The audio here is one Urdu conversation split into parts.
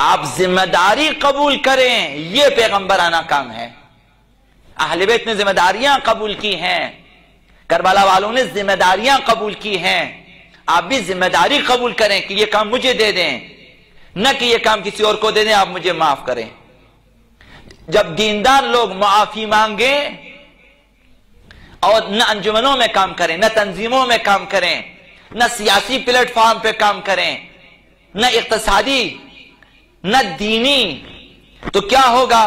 آپ ذمہ داری قبول کریں، یہ پیغمبرانہ کام ہے۔ اہل بیت نے ذمہ داریاں قبول کی ہیں، کربلا والوں نے ذمہ داریاں قبول کی ہیں، آپ بھی ذمہ داری قبول کریں کہ یہ کام مجھے دے دیں، نہ کہ یہ کام کسی اور کو دے دیں، آپ مجھے معاف کریں۔ جب دیندار لوگ معافی مانگیں اور نہ انجمنوں میں کام کریں، نہ تنظیموں میں کام کریں، نہ سیاسی پلیٹ فارم پہ کام کریں، نہ اقتصادی نہ دینی، تو کیا ہوگا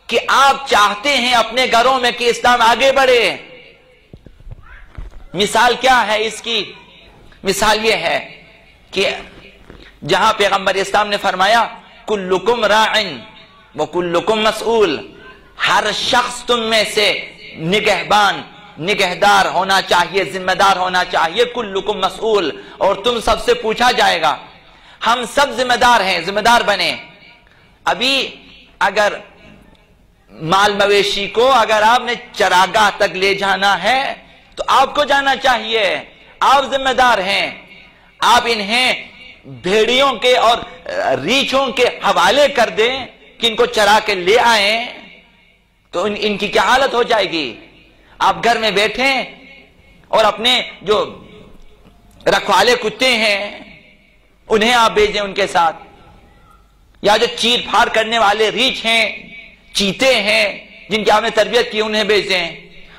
کہ آپ چاہتے ہیں اپنے گھروں میں کہ اسلام آگے بڑھے۔ مثال کیا ہے اس کی؟ مثال یہ ہے کہ جہاں پیغمبر اسلام نے فرمایا کلکم راعن وکلکم مسئول، ہر شخص تم میں سے نگہبان نگہدار ہونا چاہیے، ذمہ دار ہونا چاہیے، کلکم مسئول، اور تم سب سے پوچھا جائے گا۔ ہم سب ذمہ دار ہیں، ذمہ دار بنے۔ ابھی اگر مال مویشی کو اگر آپ نے چراگاہ تک لے جانا ہے تو آپ کو جانا چاہیے، آپ ذمہ دار ہیں۔ آپ انہیں بھیڑیوں کے اور ریچھوں کے حوالے کر دیں کہ ان کو چرا کے لے آئیں تو ان کی کیا حالت ہو جائے گی۔ آپ گھر میں بیٹھیں اور اپنے جو رکھوالے کتے ہیں انہیں آپ بھیجیں ان کے ساتھ، یا جو چیر پھاڑ کرنے والے ریچھ ہیں، چیتے ہیں جن کی آپ نے تربیت کی، انہیں بھیجیں۔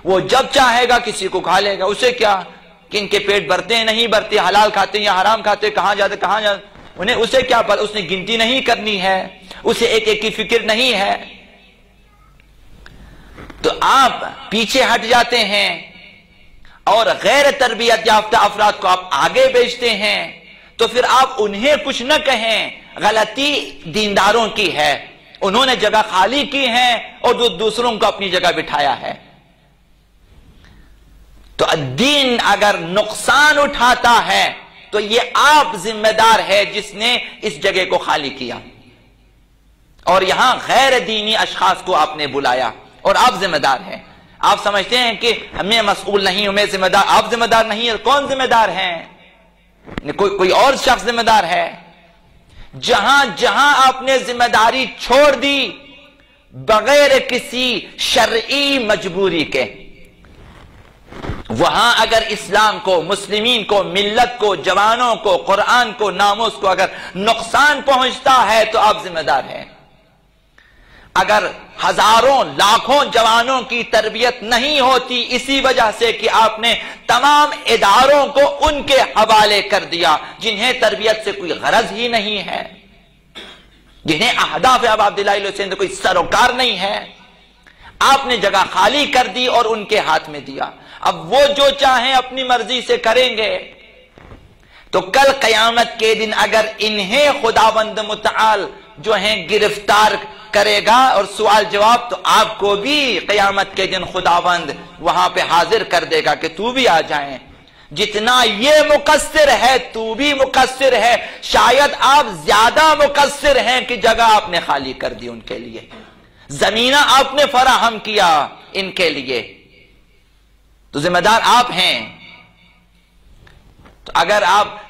وہ جب چاہے گا کسی کو کھا لے گا، اسے کیا کہ ان کے پیٹ بھرتے ہیں نہیں بھرتے، حلال کھاتے ہیں یا حرام کھاتے، کہاں جاتے کہاں جاتے، انہیں اسے کیا پر اس نے گنتی نہیں کرنی ہے، اسے ایک ایک کی فکر نہیں ہے۔ تو آپ پیچھے ہٹ جاتے ہیں اور غیر تربیت یافتہ افراد کو آپ آگے بھیجتے ہیں، تو پھر آپ انہیں کچھ نہ کہیں، غلطی دینداروں کی ہے، انہوں نے جگہ خالی کی ہے اور دوسروں کو اپنی جگہ بٹھایا ہے۔ تو دین اگر نقصان اٹھاتا ہے تو یہ آپ ذمہ دار ہے جس نے اس جگہ کو خالی کیا، اور یہاں غیر دینی اشخاص کو آپ نے بلایا اور آپ ذمہ دار ہیں۔ آپ سمجھتے ہیں کہ میں مسئول نہیں ہوں، میں ذمہ دار، آپ ذمہ دار نہیں ہے، کون ذمہ دار ہیں؟ کوئی اور شخص ذمہ دار ہے۔ جہاں جہاں آپ نے ذمہ داری چھوڑ دی بغیر کسی شرعی مجبوری کے، وہاں اگر اسلام کو، مسلمین کو، ملت کو، جوانوں کو، قرآن کو، ناموس کو اگر نقصان پہنچتا ہے تو آپ ذمہ دار ہیں۔ اگر ہزاروں لاکھوں جوانوں کی تربیت نہیں ہوتی اسی وجہ سے کہ آپ نے تمام اداروں کو ان کے حوالے کر دیا جنہیں تربیت سے کوئی غرض ہی نہیں ہے، جنہیں اہداف اب دلائی حسین کوئی سروکار نہیں ہے، آپ نے جگہ خالی کر دی اور ان کے ہاتھ میں دیا۔ اب وہ جو چاہیں اپنی مرضی سے کریں گے، تو کل قیامت کے دن اگر انہیں خداوند متعال جو ہیں گرفتار کرے گا اور سوال جواب، تو آپ کو بھی قیامت کے دن خداوند وہاں پہ حاضر کر دے گا کہ تو بھی آ جائیں۔ جتنا یہ مقصر ہے تو بھی مقصر ہے، شاید آپ زیادہ مقصر ہیں کہ جگہ آپ نے خالی کر دی ان کے لیے، زمینہ آپ نے فراہم کیا ان کے لیے، تو ذمہ دار آپ ہیں۔ تو اگر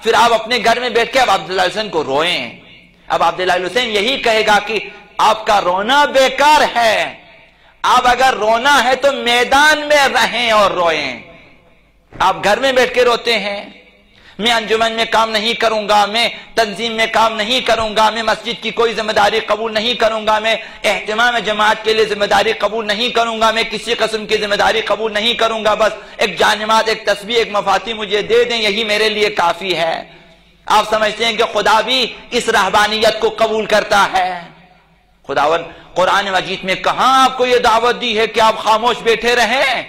پھر آپ اپنے گھر میں بیٹھ کے اب عبداللہ حسین کو روئیں، اب عبداللہ حسین یہی کہے گا کہ آپ کا رونا بیکار ہے، آپ اگر رونا ہے تو میدان میں رہیں اور روئیں۔ آپ گھر میں بیٹھ کے روتے ہیں، میں انجمن میں کام نہیں کروں گا، میں تنظیم میں کام نہیں کروں گا، میں مسجد کی کوئی ذمہ داری قبول نہیں کروں گا، میں اہتمام جماعت کے لیے ذمہ داری قبول نہیں کروں گا، میں کسی قسم کی ذمہ داری قبول نہیں کروں گا، بس ایک جانماز، ایک تسبیح، ایک مفاتیح مجھے دے دیں، یہی میرے لیے کافی ہے۔ آپ سمجھتے ہیں کہ خدا بھی اس رہبانیت کو قبول کرتا ہے؟ خداوند قرآن مجید میں کہاں آپ کو یہ دعوت دی ہے کہ آپ خاموش بیٹھے رہیں،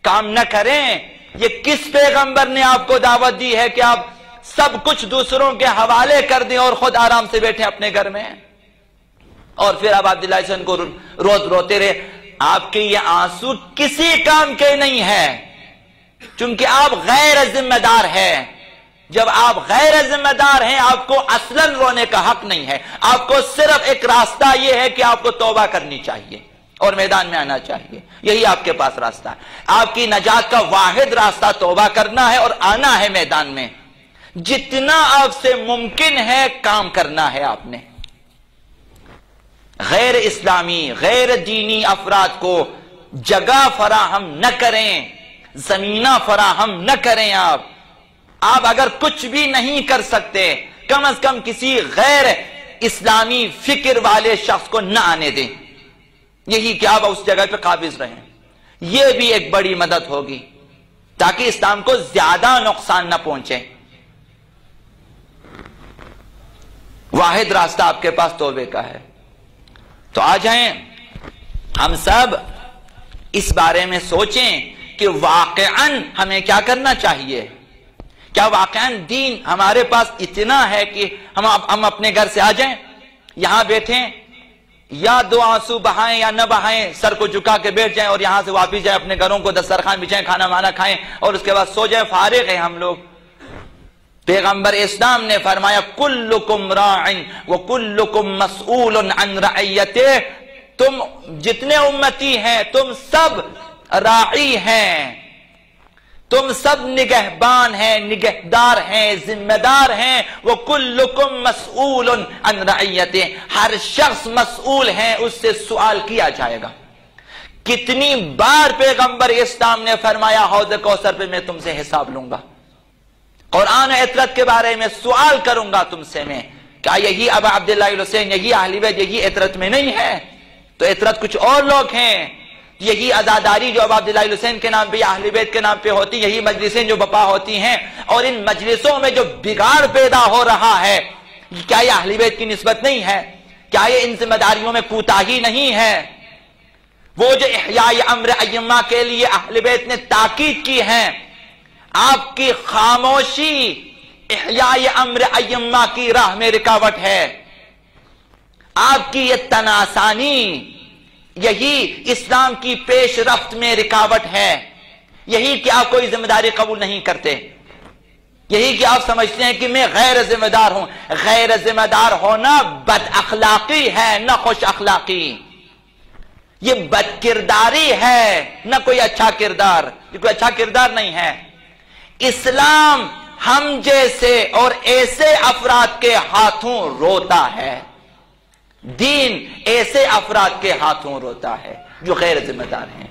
کام نہ کریں؟ یہ کس پیغمبر نے آپ کو دعوت دی ہے کہ آپ سب کچھ دوسروں کے حوالے کر دیں اور خود آرام سے بیٹھیں اپنے گھر میں؟ اور پھر آپ عبداللہ حسین کو روز روتے رہے۔ آپ کے یہ آنسو کسی کام کے نہیں ہے، چونکہ آپ غیر ذمہ دار ہیں۔ جب آپ غیر ذمہ دار ہیں آپ کو اصلاً رونے کا حق نہیں ہے، آپ کو صرف ایک راستہ یہ ہے کہ آپ کو توبہ کرنی چاہیے اور میدان میں آنا چاہیے، یہی آپ کے پاس راستہ ہے۔ آپ کی نجات کا واحد راستہ توبہ کرنا ہے اور آنا ہے میدان میں، جتنا آپ سے ممکن ہے کام کرنا ہے آپ نے۔ غیر اسلامی غیر دینی افراد کو جگہ فراہم نہ کریں، زمینہ فراہم نہ کریں۔ آپ اگر کچھ بھی نہیں کر سکتے کم از کم کسی غیر اسلامی فکر والے شخص کو نہ آنے دیں، یہی کہ آپ اس جگہ پہ قابض رہیں۔ یہ بھی ایک بڑی مدد ہوگی تاکہ اسلام کو زیادہ نقصان نہ پہنچے۔ واحد راستہ آپ کے پاس توبے کا ہے۔ تو آ جائیں ہم سب اس بارے میں سوچیں کہ واقعاً ہمیں کیا کرنا چاہیے۔ کیا واقعاً دین ہمارے پاس اتنا ہے کہ ہم اپنے گھر سے آ جائیں، یہاں بیٹھیں، یا دو آنسو بہائیں یا نہ بہائیں، سر کو جھکا کے بیٹھ جائیں اور یہاں سے واپس جائیں، اپنے گھروں کو دسترخوان بچھائیں، کھانا وانا کھائیں اور اس کے بعد سو جائیں، فارغ ہیں ہم لوگ؟ پیغمبر اسلام نے فرمایا کلکم راع وکلکم مسئول عن رعیتہ، تم جتنے امتی ہیں تم سب راعی ہیں، تم سب نگہبان ہیں، نگہدار ہیں، ذمہ دار ہیں۔ وَكُلُّكُمْ مَسْئُولٌ عَنْ رَعِيَّتِهِ، ہر شخص مسئول ہے، اس سے سوال کیا جائے گا۔ کتنی بار پیغمبر اسلام نے فرمایا حوض کوثر پہ میں تم سے حساب لوں گا، قرآن و عطرت کے بارے میں سوال کروں گا تم سے میں۔ کیا یہی ابا عبداللہ الحسین، یہی اہل بیت، یہی عطرت میں نہیں ہے؟ تو عطرت کچھ اور لوگ ہیں۔ یہی عزاداری جو ابا عبداللہ الحسین کے نام پہ یا اہل بیت کے نام پہ ہوتی، یہی مجلسیں جو بپا ہوتی ہیں، اور ان مجلسوں میں جو بگاڑ پیدا ہو رہا ہے، کیا یہ اہل بیت کی نسبت نہیں ہے؟ کیا یہ ان ذمہ داریوں میں کوتاہی نہیں ہے؟ وہ جو احیاء امر ائمہ کے لیے اہل بیت نے تاکید کی ہے، آپ کی خاموشی احیاء امر ائمہ کی راہ میں رکاوٹ ہے، آپ کی یہ تناسانی یہی اسلام کی پیش رفت میں رکاوٹ ہے، یہی کہ آپ کوئی ذمہ داری قبول نہیں کرتے، یہی کہ آپ سمجھتے ہیں کہ میں غیر ذمہ دار ہوں۔ غیر ذمہ دار ہونا بد اخلاقی ہے، نہ خوش اخلاقی، یہ بد کرداری ہے، نہ کوئی اچھا کردار، یہ کوئی اچھا کردار نہیں ہے۔ اسلام ہم جیسے اور ایسے افراد کے ہاتھوں روتا ہے، دین ایسے افراد کے ہاتھوں روتا ہے جو غیر ذمہ دار ہیں۔